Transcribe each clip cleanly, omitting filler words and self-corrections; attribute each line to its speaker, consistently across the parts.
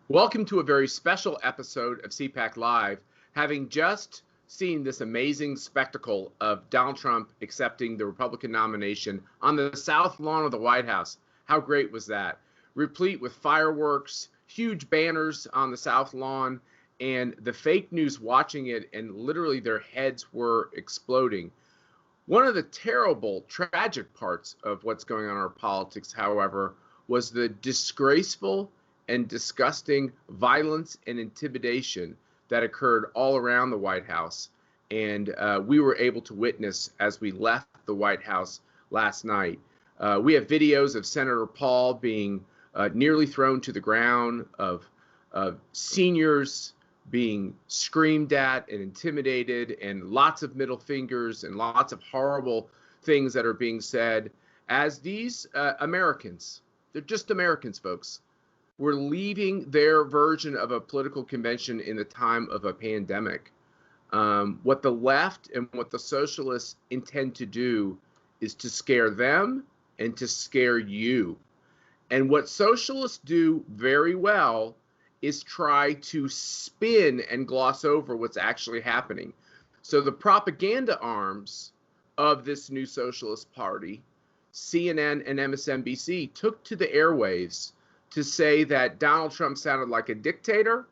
Speaker 1: Welcome to a very special episode of CPAC Live. Having just seen this amazing spectacle of Donald Trump accepting the Republican nomination on the South Lawn of the White House. How great was that? Replete with fireworks, huge banners on the South Lawn, and the fake news watching it, and literally their heads were exploding. One of the terrible, tragic parts of what's going on in our politics, however, was the disgraceful and disgusting violence and intimidation that occurred all around the White House. And we were able to witness as we left the White House last night. We have videos of Senator Paul being nearly thrown to the ground, of seniors being screamed at and intimidated, and lots of middle fingers and lots of horrible things that are being said as these Americans, they're just Americans, folks, were leaving their version of a political convention in the time of a pandemic. What the left and what the socialists intend to do is to scare them and to scare you. And what socialists do very well is try to spin and gloss over what's actually happening. So the propaganda arms of this new socialist party, CNN and MSNBC, took to the airwaves to say that Donald Trump sounded like a dictator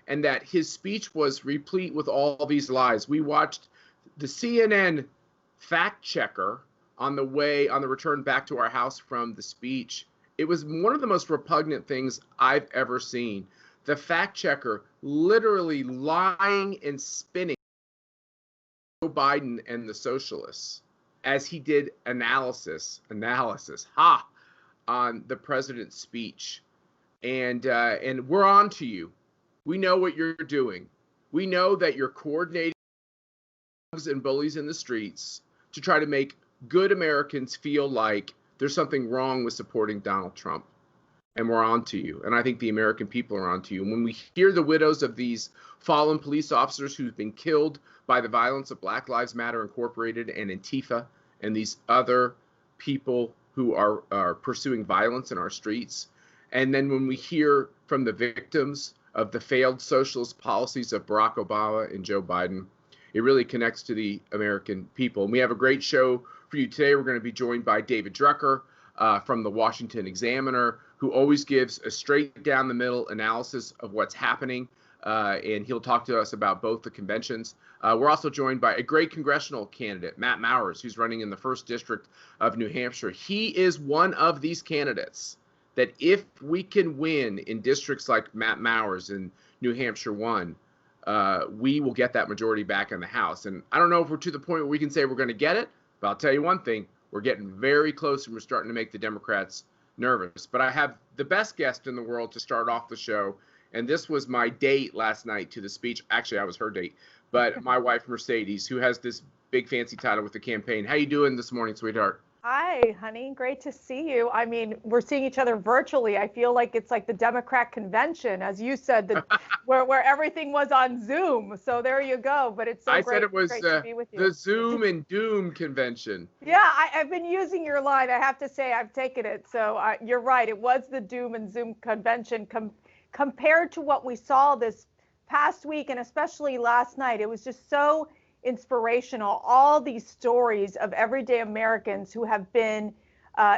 Speaker 1: and that his speech was replete with all these lies. We watched the CNN fact checker on the return back to our house from the speech. It was one of the most repugnant things I've ever seen. The fact checker literally lying and spinning Joe Biden and the socialists as he did analysis, on the president's speech. And we're on to you. We know what you're doing. We know that you're coordinating thugs and bullies in the streets to try to make good Americans feel like there's something wrong with supporting Donald Trump. And we're on to you. And I think the American people are on to you. And when we hear the widows of these fallen police officers who've been killed by the violence of Black Lives Matter Incorporated and Antifa and these other people who are pursuing violence in our streets, and then when we hear from the victims of the failed socialist policies of Barack Obama and Joe Biden, it really connects to the American people. And we have a great show for you today. We're going to be joined by David Drucker from the Washington Examiner, who always gives a straight down the middle analysis of what's happening. And he'll talk to us about both the conventions. We're also joined by a great congressional candidate, Matt Mowers, who's running in the 1st District of New Hampshire. He is one of these candidates that if we can win in districts like Matt Mowers in New Hampshire 1, we will get that majority back in the House. And I don't know if we're to the point where we can say we're going to get it, but I'll tell you one thing, we're getting very close and we're starting to make the Democrats nervous. But I have the best guest in the world to start off the show. And this was my date last night to the speech. Actually, I was her date, but my wife, Mercedes, who has this big fancy title with the campaign. How you doing this morning, sweetheart?
Speaker 2: Hi, honey. Great to see you. I mean, we're seeing each other virtually. I feel like it's like the Democrat convention, as you said, where everything was on Zoom. So there you go. But it's so
Speaker 1: I
Speaker 2: great,
Speaker 1: said it was
Speaker 2: great to be with you.
Speaker 1: the Zoom and Doom convention.
Speaker 2: Yeah, I've been using your line. I have to say I've taken it. So you're right. It was the Doom and Zoom convention compared to what we saw this past week, and especially last night. It was just so inspirational. All these stories of everyday Americans who have been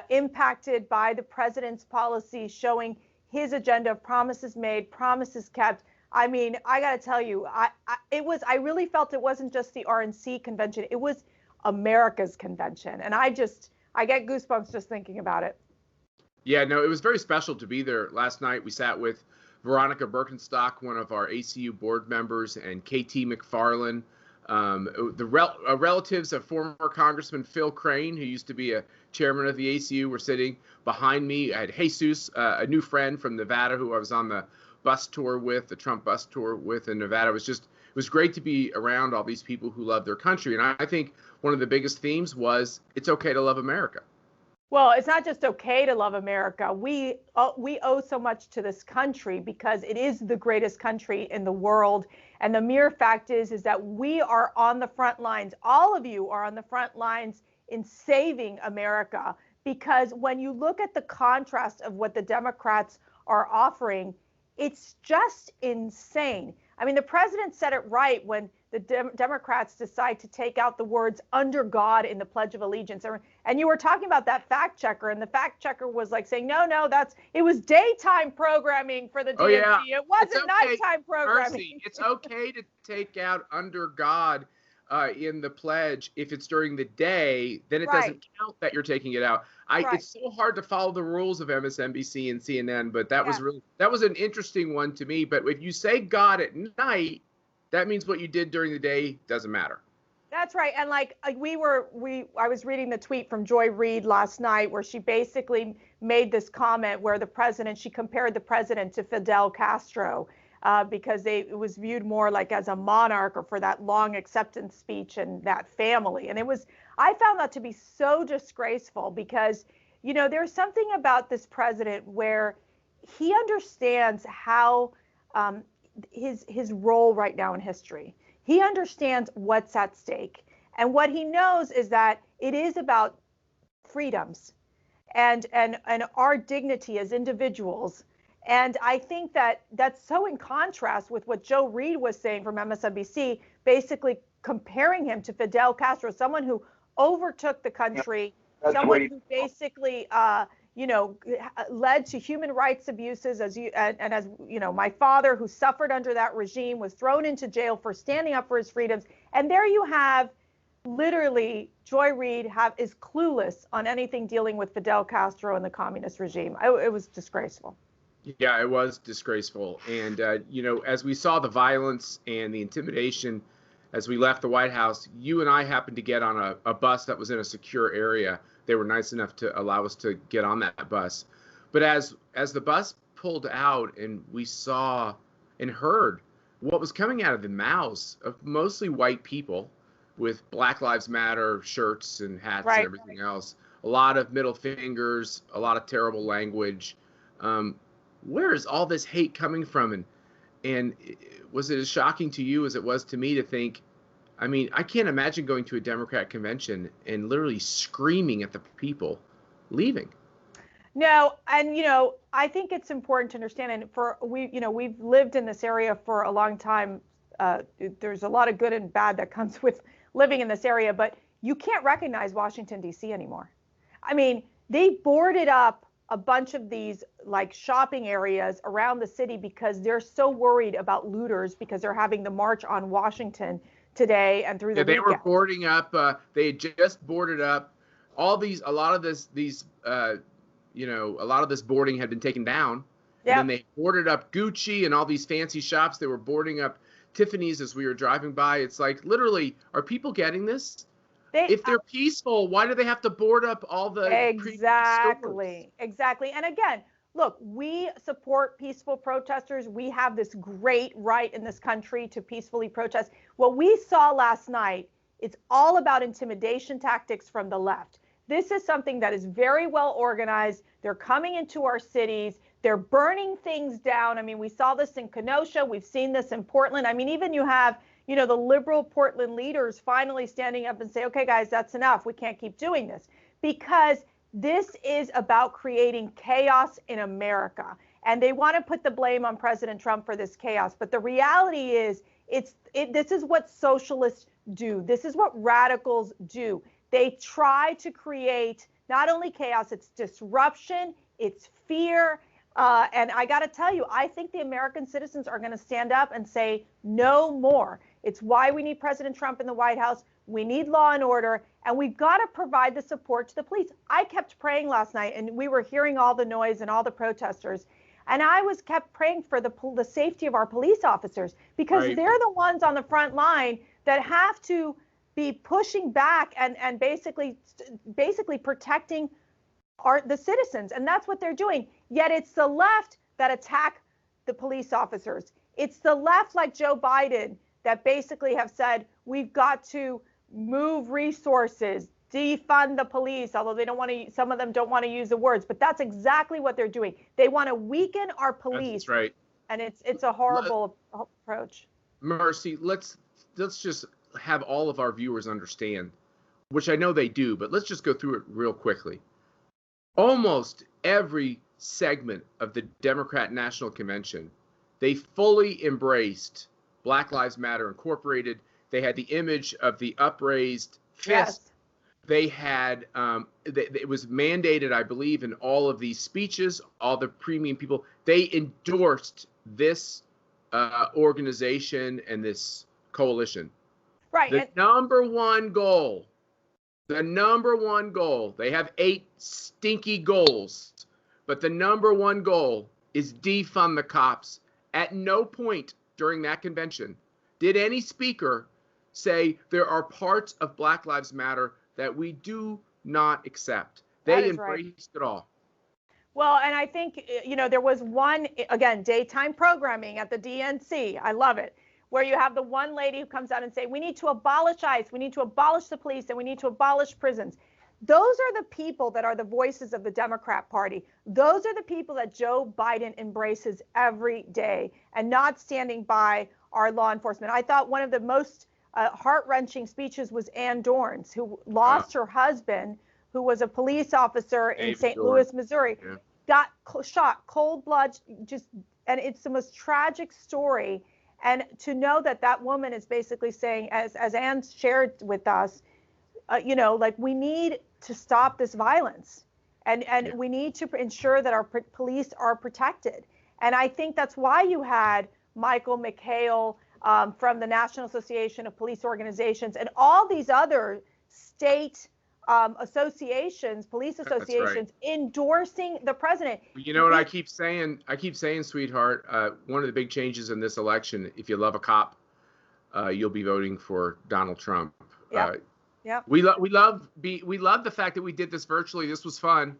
Speaker 2: impacted by the president's policy, showing his agenda of promises made, promises kept. I mean, I got to tell you, I really felt it wasn't just the RNC convention. It was America's convention. And I get goosebumps just thinking about it.
Speaker 1: Yeah, no, it was very special to be there last night. We sat with Veronica Birkenstock, one of our ACU board members, and KT McFarland, relatives of former Congressman Phil Crane, who used to be a chairman of the ACU, were sitting behind me. I had Jesus, a new friend from Nevada, who I was on the bus tour with, the Trump bus tour with in Nevada. It was great to be around all these people who love their country. And I think one of the biggest themes was it's okay to love America.
Speaker 2: Well, it's not just okay to love America. We owe so much to this country because it is the greatest country in the world. And the mere fact is that we are on the front lines. All of you are on the front lines in saving America, because when you look at the contrast of what the Democrats are offering, It's just insane. I mean, the president said it right when the Democrats decide to take out the words "under God" in the Pledge of Allegiance. And you were talking about that fact checker, and the fact checker was like saying, no, it was daytime programming for the DNC.
Speaker 1: Oh yeah,
Speaker 2: It wasn't nighttime programming.
Speaker 1: Mercy, it's okay to take out "under God" in the pledge if it's during the day. Then it doesn't count that you're taking it out. It's so hard to follow the rules of MSNBC and CNN, but that was an interesting one to me. But if you say God at night, that means what you did during the day doesn't matter.
Speaker 2: That's right. And I was reading the tweet from Joy Reid last night where she basically made this comment where she compared the president to Fidel Castro because it was viewed more like as a monarch or for that long acceptance speech and that family. And I found that to be so disgraceful because, there's something about this president where he understands how his role right now in history. He understands what's at stake. And what he knows is that it is about freedoms and our dignity as individuals. And I think that that's so in contrast with what Joe Reid was saying from MSNBC, basically comparing him to Fidel Castro, someone who overtook the country, someone who basically led to human rights abuses, as my father, who suffered under that regime, was thrown into jail for standing up for his freedoms. And there you have literally Joy Reid is clueless on anything dealing with Fidel Castro and the communist regime. It was disgraceful.
Speaker 1: Yeah, it was disgraceful. And, as we saw the violence and the intimidation as we left the White House, you and I happened to get on a bus that was in a secure area. They were nice enough to allow us to get on that bus. But as the bus pulled out and we saw and heard what was coming out of the mouths of mostly white people with Black Lives Matter shirts and hats and everything else, a lot of middle fingers, a lot of terrible language. Where is all this hate coming from? And was it as shocking to you as it was to me to think, I can't imagine going to a Democrat convention and literally screaming at the people leaving.
Speaker 2: No, and I think it's important to understand, and we've lived in this area for a long time. There's a lot of good and bad that comes with living in this area, but you can't recognize Washington, D.C. anymore. They boarded up a bunch of these shopping areas around the city because they're so worried about looters because they're having the March on Washington today and through the weekend.
Speaker 1: They were boarding up. They had just boarded up a lot of this boarding had been taken down. Yep. And then they boarded up Gucci and all these fancy shops. They were boarding up Tiffany's as we were driving by. It's like, literally, are people getting this? If they're peaceful, why do they have to board up all the
Speaker 2: Exactly. And again, look, we support peaceful protesters. We have this great right in this country to peacefully protest. What we saw last night, it's all about intimidation tactics from the left. This is something that is very well organized. They're coming into our cities. They're burning things down. We saw this in Kenosha. We've seen this in Portland. Even you have the liberal Portland leaders finally standing up and say, okay, guys, that's enough. We can't keep doing this, because this is about creating chaos in America. And they want to put the blame on President Trump for this chaos. But the reality is this is what socialists do. This is what radicals do. They try to create not only chaos, it's disruption, it's fear. And I got to tell you, I think the American citizens are going to stand up and say no more. It's why we need President Trump in the White House. We need law and order, and we've got to provide the support to the police. I kept praying last night, and we were hearing all the noise and all the protesters, and I kept praying for the safety of our police officers, because they're the ones on the front line that have to be pushing back and basically protecting the citizens, and that's what they're doing. Yet it's the left that attack the police officers. It's the left, like Joe Biden, that basically have said we've got to move resources, defund the police, although some of them don't want to use the words, but that's exactly what they're doing. They want to weaken our police.
Speaker 1: That's right.
Speaker 2: And it's a horrible approach.
Speaker 1: Mercy, let's just have all of our viewers understand, which I know they do, but let's just go through it real quickly. Almost every segment of the Democrat National Convention They fully embraced Black Lives Matter Incorporated. They had the image of the upraised fist.
Speaker 2: Yes.
Speaker 1: They had, it was mandated, I believe, in all of these speeches, all the premium people. They endorsed this organization and this coalition.
Speaker 2: Right.
Speaker 1: The number one goal, they have 8 stinky goals, but the number one goal is defund the cops. At no point during that convention did any speaker say there are parts of Black Lives Matter that we do not accept. They embraced it all.
Speaker 2: Well, and I think, there was one, again, daytime programming at the DNC. I love it. Where you have the one lady who comes out and say, we need to abolish ICE, we need to abolish the police, and we need to abolish prisons. Those are the people that are the voices of the Democrat Party. Those are the people that Joe Biden embraces every day, and not standing by our law enforcement. I thought one of the most heart-wrenching speeches was Ann Dorn's, who lost her husband, who was a police officer in St. Louis, Missouri, got shot, cold blood, and it's the most tragic story. And to know that that woman is basically saying, as Ann shared with us, we need to stop this violence, and we need to ensure that our police are protected. And I think that's why you had Michael McHale from the National Association of Police Organizations and all these other state associations, police associations, endorsing the president.
Speaker 1: You know what I keep saying? Sweetheart, one of the big changes in this election, if you love a cop, you'll be voting for Donald Trump.
Speaker 2: Yeah.
Speaker 1: We love the fact that we did this virtually. This was fun.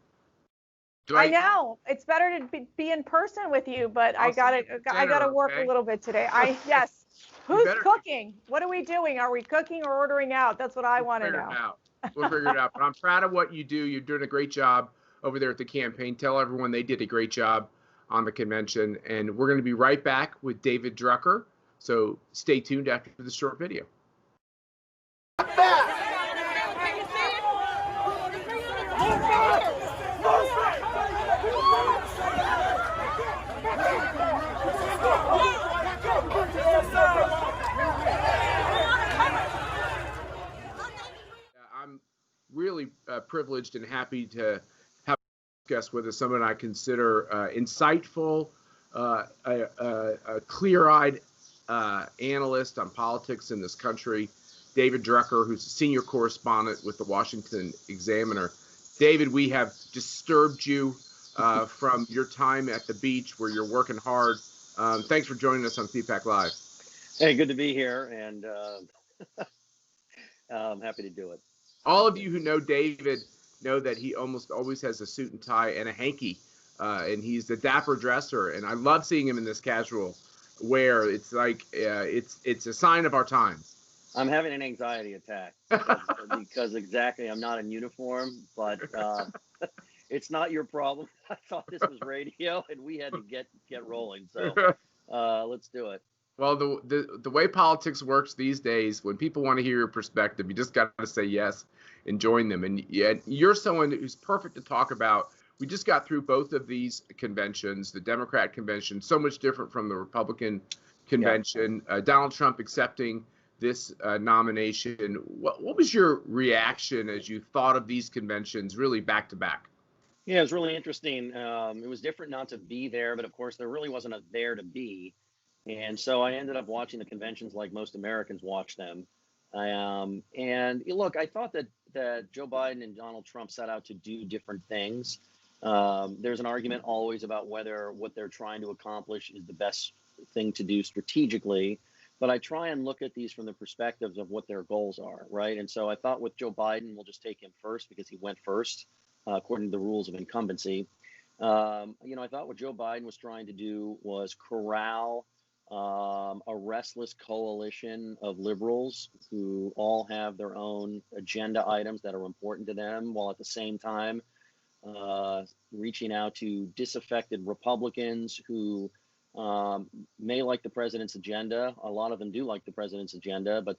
Speaker 2: I know it's better to be in person with you, but I gotta work a little bit today. Yes. Who's cooking? What are we doing? Are we cooking or ordering out? That's what I want to know.
Speaker 1: We'll figure it out. But I'm proud of what you do. You're doing a great job over there at the campaign. Tell everyone they did a great job on the convention. And we're going to be right back with David Drucker. So stay tuned after this short video. I'm really privileged and happy to have a guest with us, someone I consider insightful, a clear-eyed analyst on politics in this country, David Drucker, who's a senior correspondent with the Washington Examiner. David, we have disturbed you from your time at the beach where you're working hard. Thanks for joining us on CPAC Live.
Speaker 3: Hey, good to be here, and I'm happy to do it.
Speaker 1: All of you who know David know that he almost always has a suit and tie and a hanky, and he's a dapper dresser. And I love seeing him in this casual wear. It's like it's a sign of our times.
Speaker 3: I'm having an anxiety attack because exactly I'm not in uniform, but it's not your problem. I thought this was radio, and we had to get rolling. So let's do it.
Speaker 1: Well, the way politics works these days, when people want to hear your perspective, you just got to say yes and join them. And you're someone who's perfect to talk about. We just got through both of these conventions, the Democrat convention, so much different from the Republican convention. Yeah. Donald Trump accepting this nomination. What was your reaction as you thought of these conventions really back to back?
Speaker 3: Yeah, it was really interesting. It was different not to be there, but of course there really wasn't a there to be. And so I ended up watching the conventions like most Americans watch them. And look, I thought that Joe Biden and Donald Trump set out to do different things. There's an argument always about whether what they're trying to accomplish is the best thing to do strategically. But I try and look at these from the perspectives of what their goals are, right? And so I thought with Joe Biden, we'll just take him first because he went first, according to the rules of incumbency. I thought what Joe Biden was trying to do was corral a restless coalition of liberals who all have their own agenda items that are important to them, while at the same time reaching out to disaffected Republicans who may like the president's agenda. A lot of them do like the president's agenda, but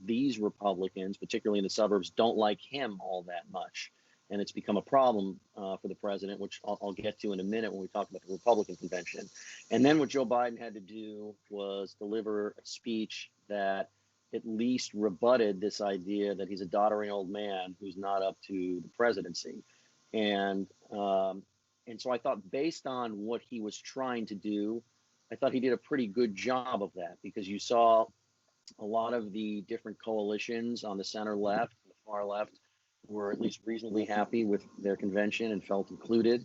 Speaker 3: these Republicans, particularly in the suburbs, don't like him all that much. and it's become a problem for the president, which I'll get to in a minute when we talk about the Republican convention. And then what Joe Biden had to do was deliver a speech that at least rebutted this idea that he's a doddering old man who's not up to the presidency. And so I thought, based on what he was trying to do, I thought he did a pretty good job of that, because you saw a lot of the different coalitions on the center left and the far left were at least reasonably happy with their convention and felt included.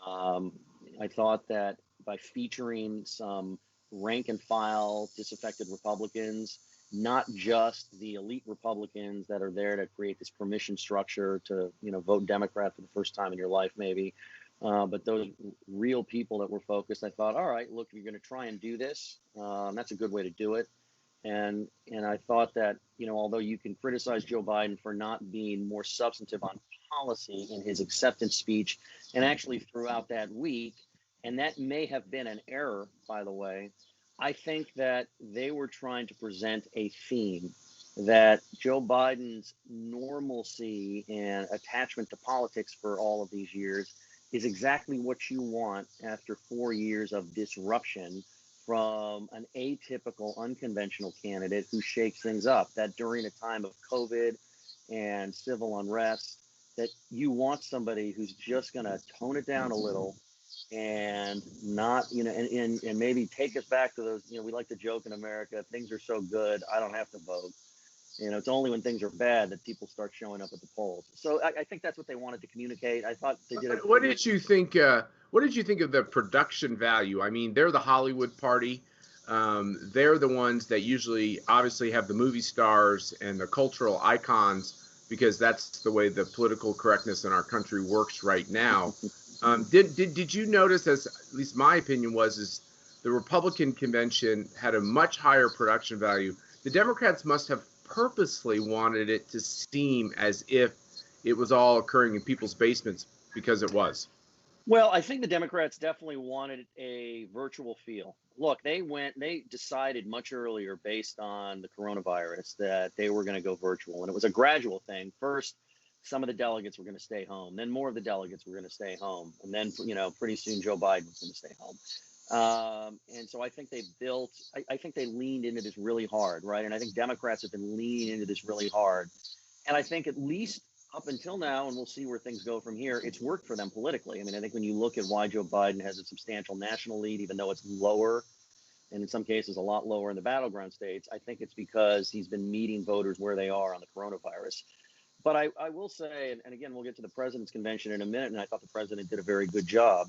Speaker 3: I thought that by featuring some rank and file disaffected Republicans, not just the elite Republicans that are there to create this permission structure to, vote Democrat for the first time in your life, maybe, but those real people that were focused, I thought, all right, look, if you're going to try and do this, that's a good way to do it. And I thought that, although you can criticize Joe Biden for not being more substantive on policy in his acceptance speech and actually throughout that week, and that may have been an error, by the way, I think that they were trying to present a theme that Joe Biden's normalcy and attachment to politics for all of these years is exactly what you want after 4 years of disruption from an atypical, unconventional candidate who shakes things up. That during a time of COVID and civil unrest, that you want somebody who's just going to tone it down a little and not, and maybe take us back to those, we like to joke in America, things are so good, I don't have to vote. It's only when things are bad that people start showing up at the polls. So I think that's what they wanted to communicate. I thought they did it.
Speaker 1: What did you think? What did you think of the production value? I mean, they're the Hollywood party. They're the ones that usually, obviously, have the movie stars and the cultural icons, because that's the way the political correctness in our country works right now. Did you notice, as at least my opinion was, is the Republican convention had a much higher production value. The Democrats must have purposely wanted it to seem as if it was all occurring in people's basements, because it was.
Speaker 3: Well, I think the Democrats definitely wanted a virtual feel. Look, they decided much earlier, based on the coronavirus, that they were going to go virtual. And it was a gradual thing. First, some of the delegates were going to stay home. Then more of the delegates were going to stay home. And then, pretty soon Joe Biden was going to stay home. And so I think I think they leaned into this really hard, right? And I think Democrats have been leaning into this really hard. And I think, at least up until now, and we'll see where things go from here, it's worked for them politically. I mean, I think when you look at why Joe Biden has a substantial national lead, even though it's lower, and in some cases a lot lower in the battleground states, I think it's because he's been meeting voters where they are on the coronavirus. But I will say, and again, we'll get to the president's convention in a minute, and I thought the president did a very good job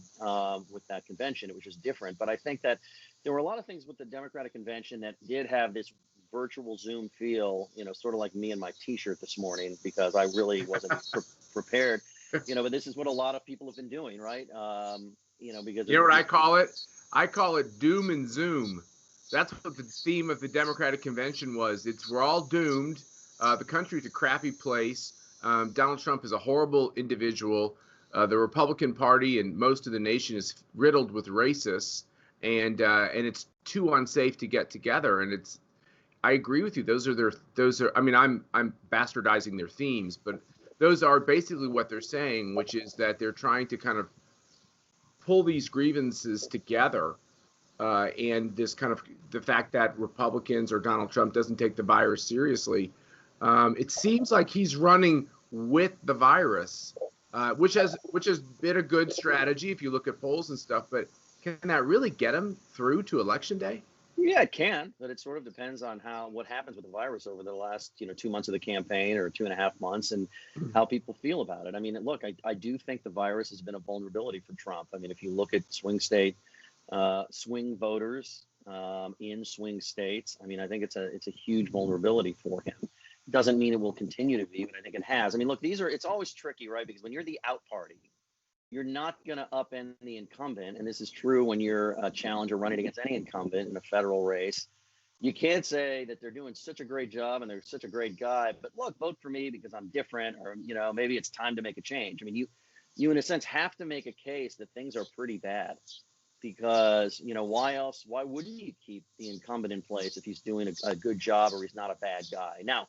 Speaker 3: with that convention. It was just different. But I think that there were a lot of things with the Democratic convention that did have this virtual Zoom feel, sort of like me and my T-shirt this morning, because I really wasn't prepared. But this is what a lot of people have been doing, right? Because
Speaker 1: what I call it? I call it doom and Zoom. That's what the theme of the Democratic convention was. We're all doomed. The country's a crappy place. Donald Trump is a horrible individual. The Republican Party and most of the nation is riddled with racists, and it's too unsafe to get together. And I agree with you. Those are. I mean, I'm bastardizing their themes, but those are basically what they're saying, which is that they're trying to kind of pull these grievances together, and this kind of the fact that Republicans or Donald Trump doesn't take the virus seriously. It seems like he's running with the virus, which has been a good strategy if you look at polls and stuff. But can that really get him through to Election Day?
Speaker 3: Yeah, it can, but it sort of depends on what happens with the virus over the last 2 months of the campaign, or 2.5 months, and how people feel about it. I mean, look, I do think the virus has been a vulnerability for Trump. I mean, if you look at swing voters in swing states, I mean, I think it's a huge vulnerability for him. Doesn't mean it will continue to be, but I think it has. I mean, look, it's always tricky, right? Because when you're the out party, you're not going to upend the incumbent. And this is true when you're a challenger running against any incumbent in a federal race. You can't say that they're doing such a great job and they're such a great guy, but look, vote for me because I'm different, or, maybe it's time to make a change. I mean, you in a sense have to make a case that things are pretty bad, because, why wouldn't you keep the incumbent in place if he's doing a good job or he's not a bad guy? Now,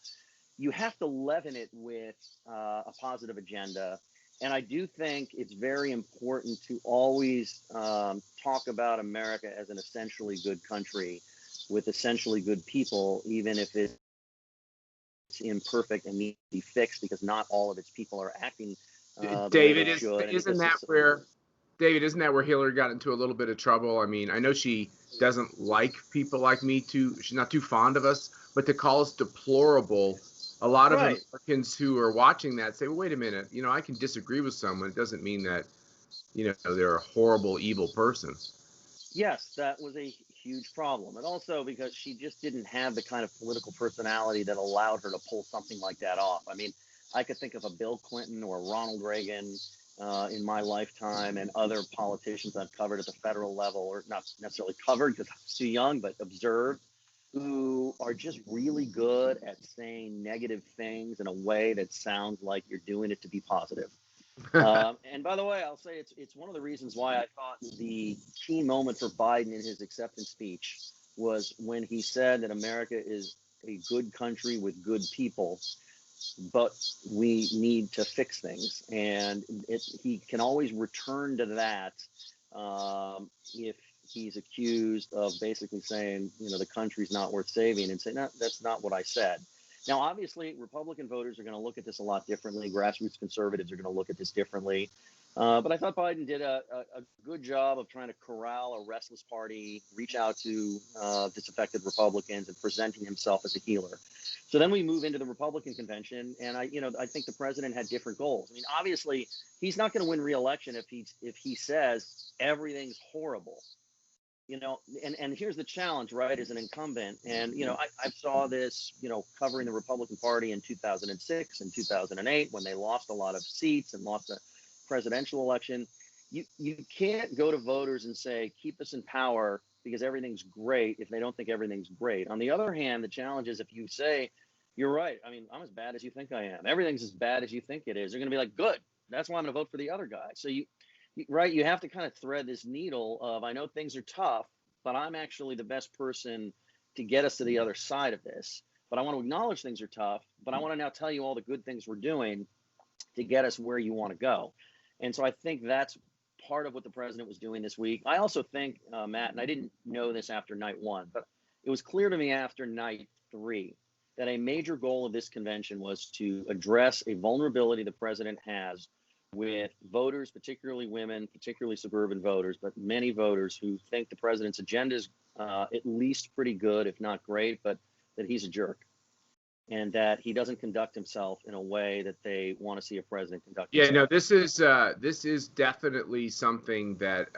Speaker 3: you have to leaven it with a positive agenda. And I do think it's very important to always talk about America as an essentially good country with essentially good people, even if it's imperfect and needs to be fixed, because not all of its people are acting the way
Speaker 1: David,
Speaker 3: they should.
Speaker 1: David, isn't that where Hillary got into a little bit of trouble? I mean, I know she doesn't like people like me too. She's not too fond of us, but to call us deplorable, a lot of
Speaker 3: Right.
Speaker 1: Americans who are watching that say, well, wait a minute, I can disagree with someone. It doesn't mean that, they're a horrible, evil person.
Speaker 3: Yes, that was a huge problem. And also because she just didn't have the kind of political personality that allowed her to pull something like that off. I mean, I could think of a Bill Clinton or Ronald Reagan in my lifetime, and other politicians I've covered at the federal level, or not necessarily covered because I was too young, but observed, who are just really good at saying negative things in a way that sounds like you're doing it to be positive. And by the way, I'll say it's one of the reasons why I thought the key moment for Biden in his acceptance speech was when he said that America is a good country with good people, but we need to fix things. And he can always return to that if he's accused of basically saying, the country's not worth saving, and say, no, that's not what I said. Now, obviously, Republican voters are going to look at this a lot differently. Grassroots conservatives are going to look at this differently. But I thought Biden did a good job of trying to corral a restless party, reach out to disaffected Republicans, and presenting himself as a healer. So then we move into the Republican convention, and I think the president had different goals. I mean, obviously, he's not going to win re-election if he says everything's horrible. And here's the challenge, right, as an incumbent. And, I saw this, covering the Republican Party in 2006 and 2008 when they lost a lot of seats and lost the presidential election. You can't go to voters and say, keep us in power because everything's great if they don't think everything's great. On the other hand, the challenge is if you say, you're right, I mean, I'm as bad as you think I am, everything's as bad as you think it is, they're going to be like, good, that's why I'm going to vote for the other guy. So you have to kind of thread this needle of, I know things are tough, but I'm actually the best person to get us to the other side of this. But I want to acknowledge things are tough, but I want to now tell you all the good things we're doing to get us where you want to go. And so I think that's part of what the president was doing this week. I also think, Matt, and I didn't know this after night one, but it was clear to me after night three that a major goal of this convention was to address a vulnerability the president has with voters, particularly women, particularly suburban voters, but many voters who think the president's agenda is at least pretty good, if not great, but that he's a jerk and that he doesn't conduct himself in a way that they want to see a president conduct himself.
Speaker 1: Yeah, no, this is definitely something that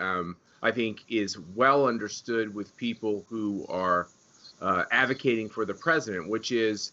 Speaker 1: I think is well understood with people who are advocating for the president, which is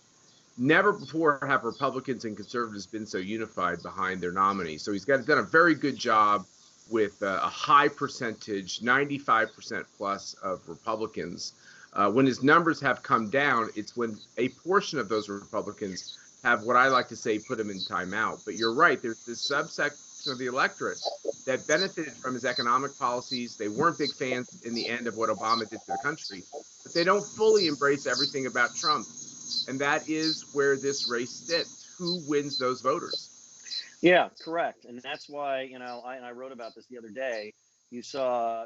Speaker 1: never before have Republicans and conservatives been so unified behind their nominee. So he's done a very good job with a high percentage, 95% plus of Republicans. When his numbers have come down, it's when a portion of those Republicans have what I like to say put him in timeout. But you're right, there's this subsection of the electorate that benefited from his economic policies. They weren't big fans in the end of what Obama did to the country, but they don't fully embrace everything about Trump. And that is where this race sits. Who wins those voters?
Speaker 3: Yeah, correct. And that's why, I wrote about this the other day. You saw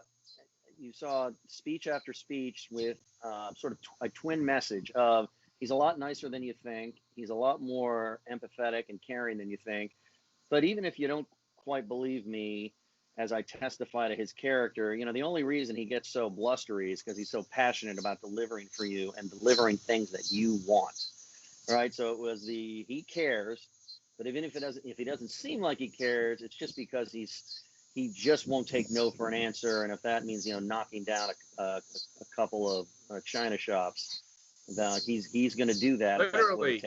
Speaker 3: speech after speech with sort of a twin message of he's a lot nicer than you think. He's a lot more empathetic and caring than you think. But even if you don't quite believe me as I testify to his character, the only reason he gets so blustery is because he's so passionate about delivering for you and delivering things that you want. All right. So it was he cares, but even if he doesn't seem like he cares, it's just because he just won't take no for an answer. And if that means, knocking down a couple of China shops, he's going to do that.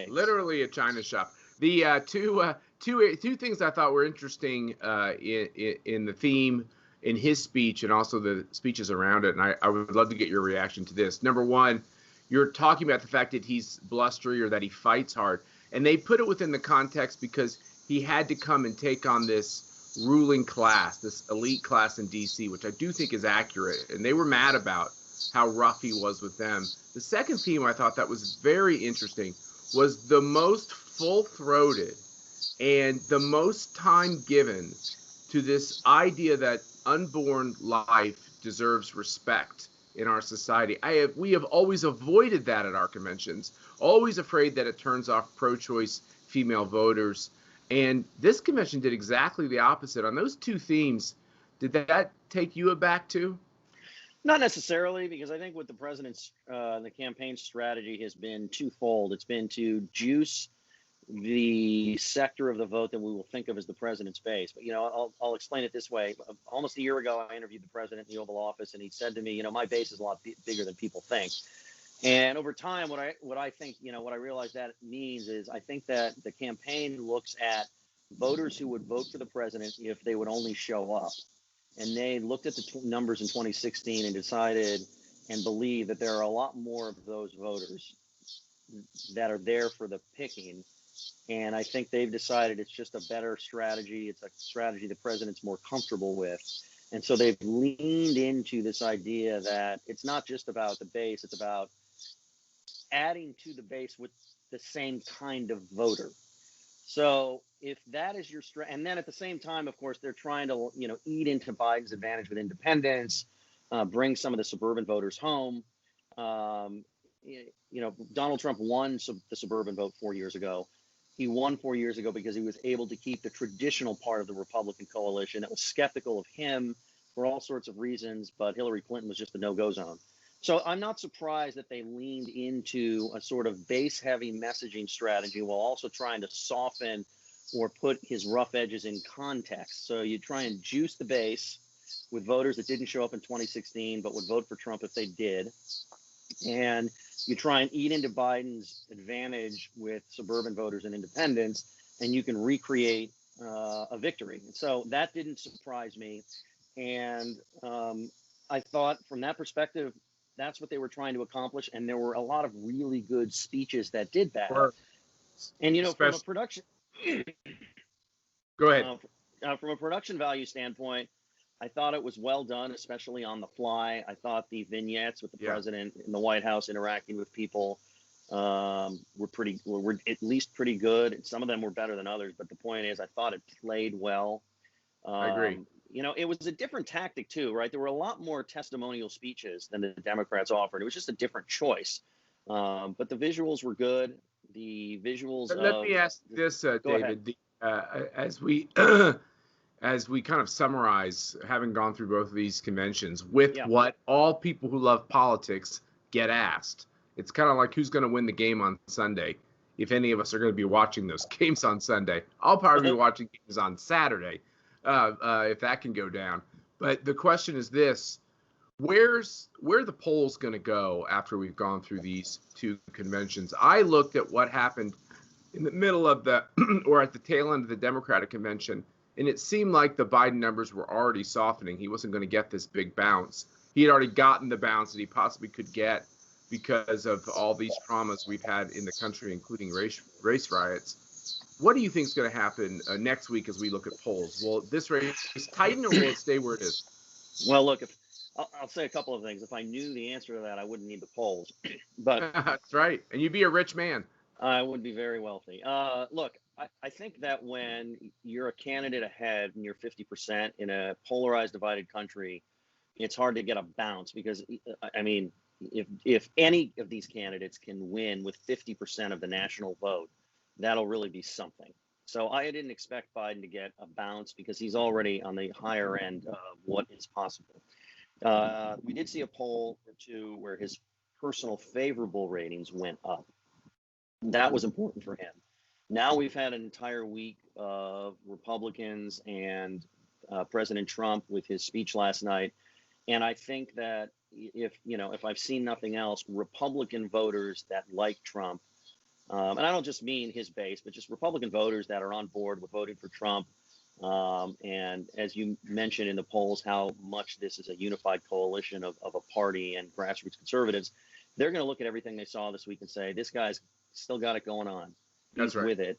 Speaker 1: Literally a China shop. The two things I thought were interesting in the theme in his speech and also the speeches around it, and I would love to get your reaction to this. Number one, you're talking about the fact that he's blustery or that he fights hard, and they put it within the context because he had to come and take on this ruling class, this elite class in D.C., which I do think is accurate, and they were mad about how rough he was with them. The second theme I thought that was very interesting was the most full-throated and the most time given to this idea that unborn life deserves respect in our society. We have always avoided that at our conventions, always afraid that it turns off pro-choice female voters. And this convention did exactly the opposite. On those two themes, did that take you aback too?
Speaker 3: Not necessarily, because I think what the president's the campaign strategy has been twofold. It's been to juice the sector of the vote that we will think of as the president's base. But, I'll explain it this way. Almost a year ago, I interviewed the president in the Oval Office, and he said to me, my base is a lot bigger than people think. And over time, what I think, what I realized that means is I think that the campaign looks at voters who would vote for the president if they would only show up. And they looked at the numbers in 2016 and decided and believe that there are a lot more of those voters that are there for the picking. And I think they've decided it's just a better strategy. It's a strategy the president's more comfortable with. And so they've leaned into this idea that it's not just about the base, it's about adding to the base with the same kind of voter. So if that is your strategy, and then at the same time, of course, they're trying to, eat into Biden's advantage with independents, bring some of the suburban voters home. Donald Trump won the suburban vote 4 years ago. He won 4 years ago because he was able to keep the traditional part of the Republican coalition that was skeptical of him for all sorts of reasons, but Hillary Clinton was just a no-go zone. So I'm not surprised that they leaned into a sort of base-heavy messaging strategy while also trying to soften or put his rough edges in context. So you try and juice the base with voters that didn't show up in 2016 but would vote for Trump if they did. And you try and eat into Biden's advantage with suburban voters and independents, and you can recreate a victory. And so that didn't surprise me. And I thought from that perspective, that's what they were trying to accomplish. And there were a lot of really good speeches that did that. And, from a production...
Speaker 1: Go ahead.
Speaker 3: From a production value standpoint, I thought it was well done, especially on the fly. I thought the vignettes with the president in the White House interacting with people were at least pretty good. Some of them were better than others, but the point is I thought it played well.
Speaker 1: I agree.
Speaker 3: It was a different tactic too, right? There were a lot more testimonial speeches than the Democrats offered. It was just a different choice. But the visuals were good. The visuals.
Speaker 1: Let me ask this, David. As we kind of summarize, having gone through both of these conventions, with what all people who love politics get asked, it's kind of like who's going to win the game on Sunday. If any of us are going to be watching those games on Sunday, I'll probably be watching games on Saturday, if that can go down. But the question is this: where are the polls going to go after we've gone through these two conventions? I looked at what happened in the middle of or at the tail end of the Democratic convention, and it seemed like the Biden numbers were already softening. He wasn't going to get this big bounce. He had already gotten the bounce that he possibly could get because of all these traumas we've had in the country, including race riots. What do you think is going to happen next week as we look at polls? Will this race tighten or will it stay where it is?
Speaker 3: Well, look, I'll say a couple of things. If I knew the answer to that, I wouldn't need the polls. But
Speaker 1: that's right. And you'd be a rich man.
Speaker 3: I would be very wealthy. Look, I think that when you're a candidate ahead and you're 50% in a polarized, divided country, it's hard to get a bounce because, I mean, if any of these candidates can win with 50% of the national vote, that'll really be something. So I didn't expect Biden to get a bounce because he's already on the higher end of what is possible. We did see a poll or two where his personal favorable ratings went up. That was important for him. Now we've had an entire week of Republicans and President Trump with his speech last night. And I think that if I've seen nothing else, Republican voters that like Trump, and I don't just mean his base, but just Republican voters that are on board with voting for Trump. And as you mentioned in the polls, how much this is a unified coalition of a party and grassroots conservatives, they're going to look at everything they saw this week and say, this guy's still got it going on. He's with it.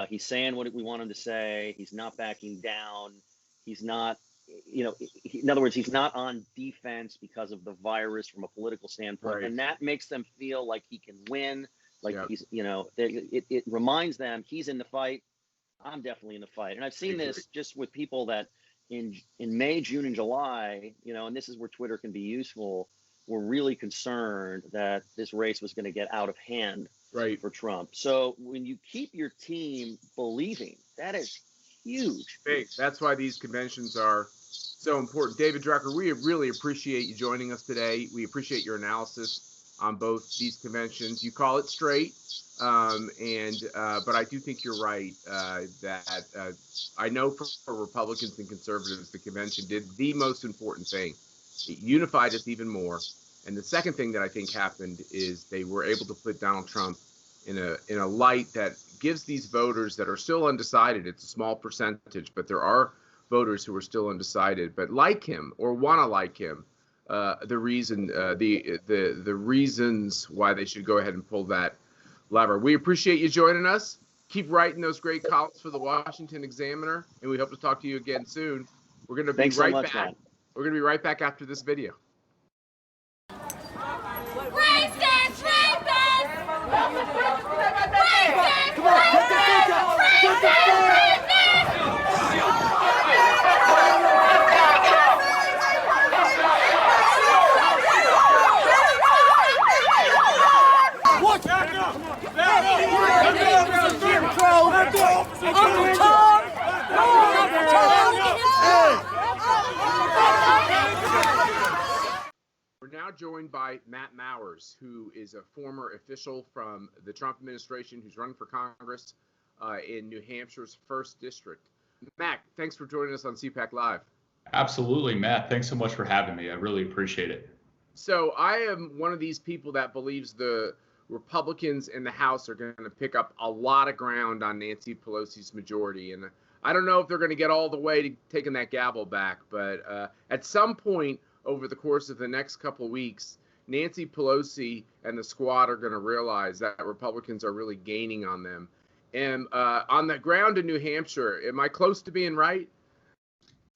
Speaker 3: He's saying what we want him to say. He's not backing down. He's not, in other words, he's not on defense because of the virus from a political standpoint. Right. And that makes them feel like he can win. Like he's, it reminds them he's in the fight. I'm definitely in the fight. And I've seen this just with people that in May, June, and July, and this is where Twitter can be useful, were really concerned that this race was going to get out of hand for Trump. So when you keep your team believing, that is huge.
Speaker 1: Big. That's why these conventions are so important. David Drucker, we really appreciate you joining us today. We appreciate your analysis on both these conventions. You call it straight, but I do think you're right that I know for Republicans and conservatives, the convention did the most important thing. It unified us even more. And the second thing that I think happened is they were able to put Donald Trump in a light that gives these voters that are still undecided. It's a small percentage, but there are voters who are still undecided, but like him or want to like him. The reasons why they should go ahead and pull that lever. We appreciate you joining us. Keep writing those great columns for the Washington Examiner, and we hope to talk to you again soon. We're going to be right back.
Speaker 3: Matt.
Speaker 1: We're going to be right back after this video. We're now joined by Matt Mowers, who is a former official from the Trump administration who's running for Congress in New Hampshire's 1st District. Matt, thanks for joining us on CPAC Live.
Speaker 4: Absolutely, Matt. Thanks so much for having me. I really appreciate it.
Speaker 1: So I am one of these people that believes the Republicans in the House are going to pick up a lot of ground on Nancy Pelosi's majority. And I don't know if they're going to get all the way to taking that gavel back, but at some point over the course of the next couple of weeks, Nancy Pelosi and the squad are going to realize that Republicans are really gaining on them. And on the ground in New Hampshire, am I close to being right?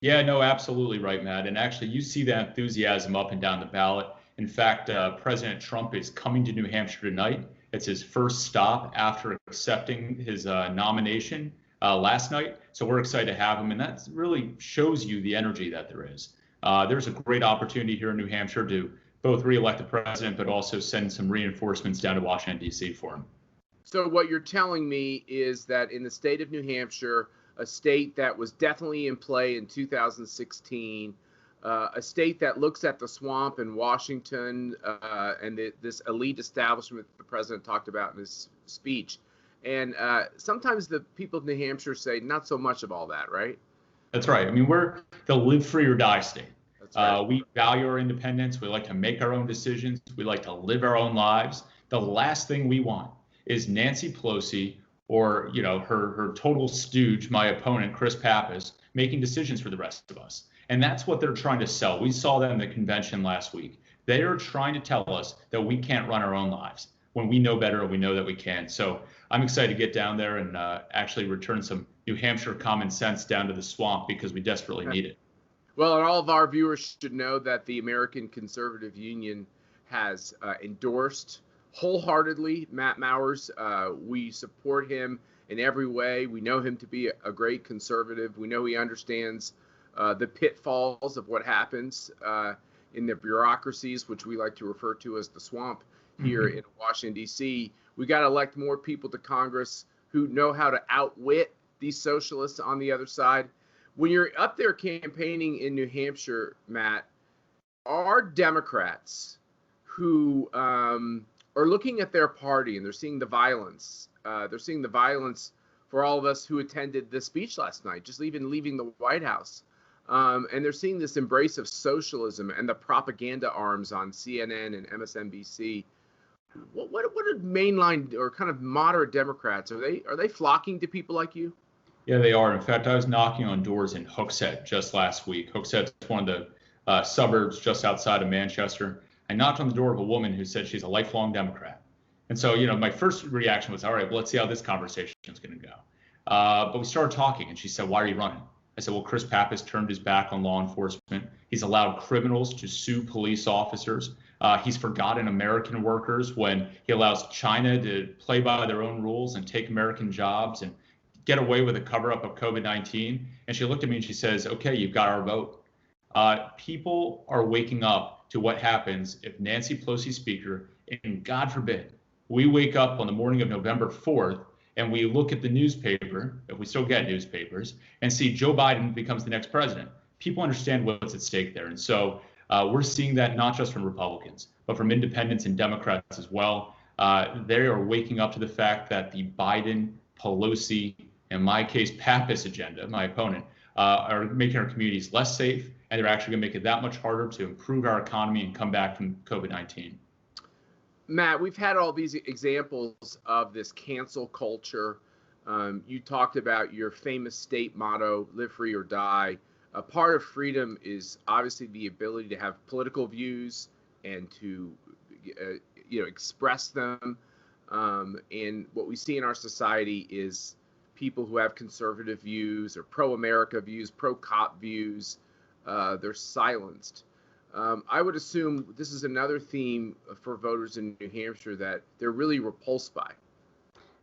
Speaker 4: Yeah, no, absolutely right, Matt. And actually, you see that enthusiasm up and down the ballot. In fact, President Trump is coming to New Hampshire tonight. It's his first stop after accepting his nomination last night. So we're excited to have him. And that really shows you the energy that there is. There's a great opportunity here in New Hampshire to both reelect the president, but also send some reinforcements down to Washington, D.C. for him.
Speaker 1: So what you're telling me is that in the state of New Hampshire, a state that was definitely in play in 2016, a state that looks at the swamp in Washington and this elite establishment that the president talked about in his speech. And sometimes the people of New Hampshire say not so much of all that, right?
Speaker 4: That's right. I mean, we're the live free or die state.
Speaker 1: That's right.
Speaker 4: We value our independence. We like to make our own decisions. We like to live our own lives. The last thing we want is Nancy Pelosi or, her total stooge, my opponent, Chris Pappas, making decisions for the rest of us. And that's what they're trying to sell. We saw that in the convention last week. They are trying to tell us that we can't run our own lives when we know better and we know that we can. So I'm excited to get down there and actually return some New Hampshire common sense down to the swamp because we desperately need it.
Speaker 1: Well, and all of our viewers should know that the American Conservative Union has endorsed wholeheartedly Matt Mowers. We support him in every way. We know him to be a great conservative. We know he understands the pitfalls of what happens in the bureaucracies, which we like to refer to as the swamp here in Washington, D.C. We got to elect more people to Congress who know how to outwit these socialists on the other side. When you're up there campaigning in New Hampshire, Matt, are Democrats who are looking at their party and they're seeing the violence. They're seeing the violence for all of us who attended the speech last night, just even leaving the White House. And they're seeing this embrace of socialism and the propaganda arms on CNN and MSNBC. What are mainline or kind of moderate Democrats? Are they flocking to people like you?
Speaker 4: Yeah, they are. In fact, I was knocking on doors in Hooksett just last week. Hooksett is one of the suburbs just outside of Manchester. I knocked on the door of a woman who said she's a lifelong Democrat. And so, my first reaction was, all right, well, let's see how this conversation is going to go. But we started talking, and she said, why are you running? I said, well, Chris Pappas turned his back on law enforcement. He's allowed criminals to sue police officers. He's forgotten American workers when he allows China to play by their own rules and take American jobs and get away with a cover-up of COVID-19. And she looked at me and she says, okay, you've got our vote. People are waking up to what happens if Nancy Pelosi Speaker, and God forbid, we wake up on the morning of November 4th and we look at the newspaper, if we still get newspapers, and see Joe Biden becomes the next president. People understand what's at stake there. And so we're seeing that not just from Republicans, but from independents and Democrats as well. They are waking up to the fact that the Biden, Pelosi, in my case, Pappas agenda, my opponent, are making our communities less safe, and they're actually going to make it that much harder to improve our economy and come back from COVID-19.
Speaker 1: Matt, we've had all these examples of this cancel culture. You talked about your famous state motto, live free or die. A part of freedom is obviously the ability to have political views and to express them. And what we see in our society is people who have conservative views or pro-America views, pro-cop views, they're silenced. I would assume this is another theme for voters in New Hampshire that they're really repulsed by.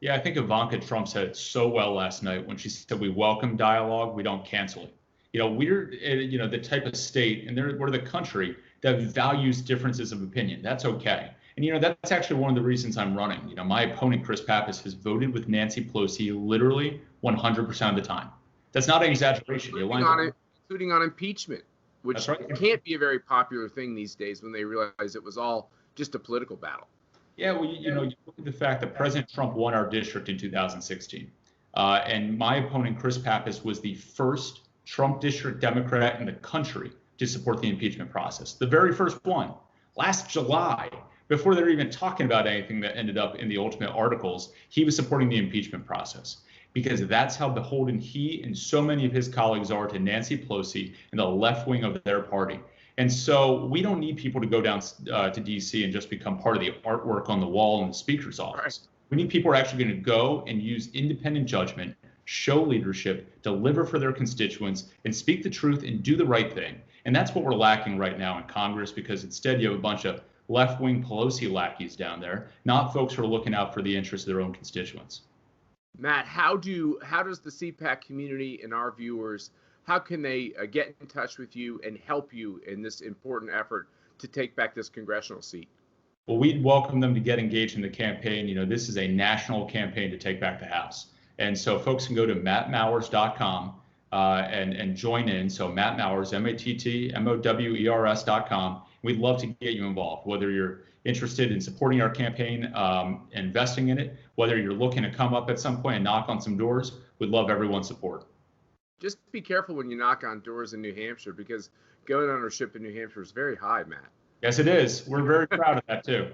Speaker 4: Yeah, I think Ivanka Trump said it so well last night when she said we welcome dialogue, we don't cancel it. We're the type of state, and we're the country that values differences of opinion. That's okay. And that's actually one of the reasons I'm running. My opponent, Chris Pappas, has voted with Nancy Pelosi literally 100% of the time. That's not an exaggeration.
Speaker 1: Including on impeachment, which
Speaker 4: right.
Speaker 1: Can't be a very popular thing these days when they realize it was all just a political battle.
Speaker 4: Yeah, well, you look at the fact that President Trump won our district in 2016. And my opponent, Chris Pappas, was the first Trump district Democrat in the country to support the impeachment process. The very first one. Last July, before they were even talking about anything that ended up in the ultimate articles, he was supporting the impeachment process, because that's how beholden he and so many of his colleagues are to Nancy Pelosi and the left wing of their party. And so we don't need people to go down to D.C. and just become part of the artwork on the wall in the speaker's office.
Speaker 1: Right.
Speaker 4: We need people who are actually going to go and use independent judgment, show leadership, deliver for their constituents, and speak the truth and do the right thing. And that's what we're lacking right now in Congress, because instead you have a bunch of left-wing Pelosi lackeys down there, not folks who are looking out for the interests of their own constituents.
Speaker 1: Matt, how does the CPAC community and our viewers, how can they get in touch with you and help you in this important effort to take back this congressional seat?
Speaker 4: Well, we'd welcome them to get engaged in the campaign. This is a national campaign to take back the House. And so folks can go to mattmowers.com and join in. So Matt Mowers, MattMowers.com. We'd love to get you involved, whether you're interested in supporting our campaign, investing in it, whether you're looking to come up at some point and knock on some doors. We'd love everyone's support.
Speaker 1: Just be careful when you knock on doors in New Hampshire, because gun ownership in New Hampshire is very high, Matt.
Speaker 4: Yes, it is. We're very proud of that, too.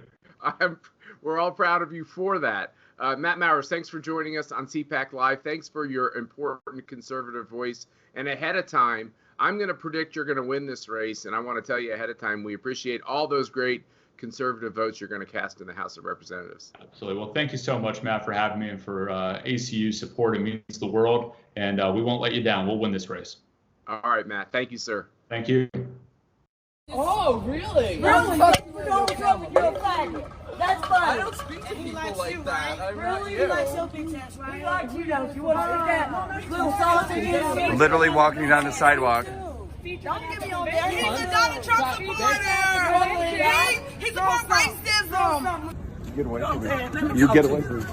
Speaker 1: We're all proud of you for that. Matt Mowers, thanks for joining us on CPAC Live. Thanks for your important conservative voice. And ahead of time, I'm going to predict you're going to win this race. And I want to tell you ahead of time, we appreciate all those great conservative votes you're going to cast in the House of Representatives.
Speaker 4: Absolutely. Well, thank you so much, Matt, for having me and for ACU support. It means the world. And we won't let you down. We'll win this race.
Speaker 1: All right, Matt. Thank you, sir.
Speaker 4: Thank you.
Speaker 5: Oh, really?
Speaker 6: Really? That's fine.
Speaker 5: I don't speak to people like that. I
Speaker 6: Really? You like soapy chance, right? He likes you, don't you? Want to stick that little sausage in?
Speaker 7: Literally walking down the sidewalk.
Speaker 6: Don't get me on there.
Speaker 8: He's a Donald Trump supporter. He supports racism.
Speaker 7: Get away from me. You get away from me.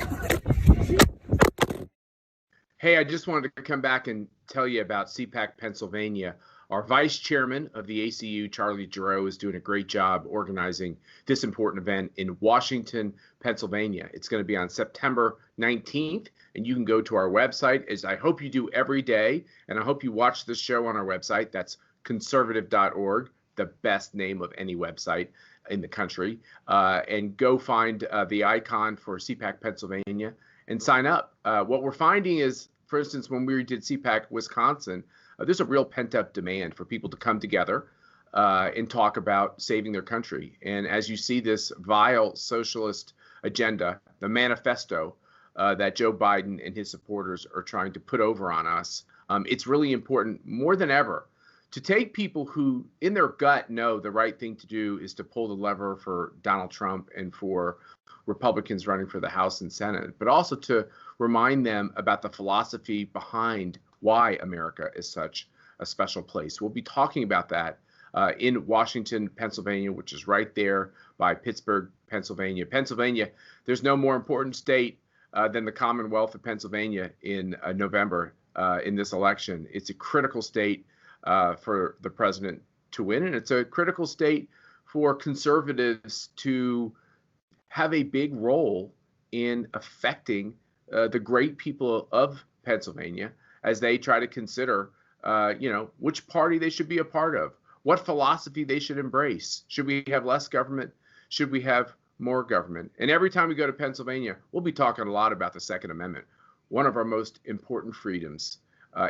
Speaker 1: Hey, I just wanted to come back and tell you about CPAC Pennsylvania. Our vice chairman of the ACU, Charlie Giroux, is doing a great job organizing this important event in Washington, Pennsylvania. It's going to be on September 19th, and you can go to our website, as I hope you do every day, and I hope you watch this show on our website. That's conservative.org, the best name of any website in the country, and go find the icon for CPAC Pennsylvania and sign up. What we're finding is, for instance, when we did CPAC Wisconsin, there's a real pent-up demand for people to come together and talk about saving their country. And as you see this vile socialist agenda, the manifesto that Joe Biden and his supporters are trying to put over on us, it's really important more than ever to take people who in their gut know the right thing to do is to pull the lever for Donald Trump and for Republicans running for the House and Senate, but also to remind them about the philosophy behind why America is such a special place. We'll be talking about that in Washington, Pennsylvania, which is right there by Pittsburgh, Pennsylvania. Pennsylvania, there's no more important state than the Commonwealth of Pennsylvania in November in this election. It's a critical state for the president to win, and it's a critical state for conservatives to have a big role in affecting the great people of Pennsylvania as they try to consider, which party they should be a part of, what philosophy they should embrace. Should we have less government? Should we have more government? And every time we go to Pennsylvania, we'll be talking a lot about the Second Amendment, one of our most important freedoms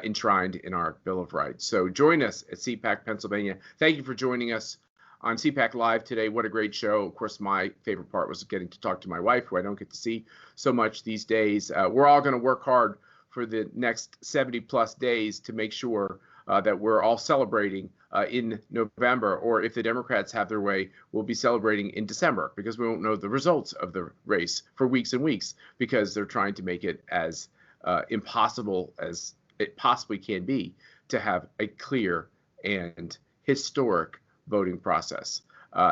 Speaker 1: enshrined in our Bill of Rights. So join us at CPAC Pennsylvania. Thank you for joining us on CPAC Live today. What a great show. Of course, my favorite part was getting to talk to my wife, who I don't get to see so much these days. We're all going to work hard for the next 70 plus days to make sure that we're all celebrating in November, or if the Democrats have their way, we'll be celebrating in December, because we won't know the results of the race for weeks and weeks, because they're trying to make it as impossible as it possibly can be to have a clear and historic voting process.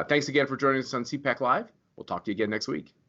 Speaker 1: Thanks again for joining us on CPAC Live. We'll talk to you again next week.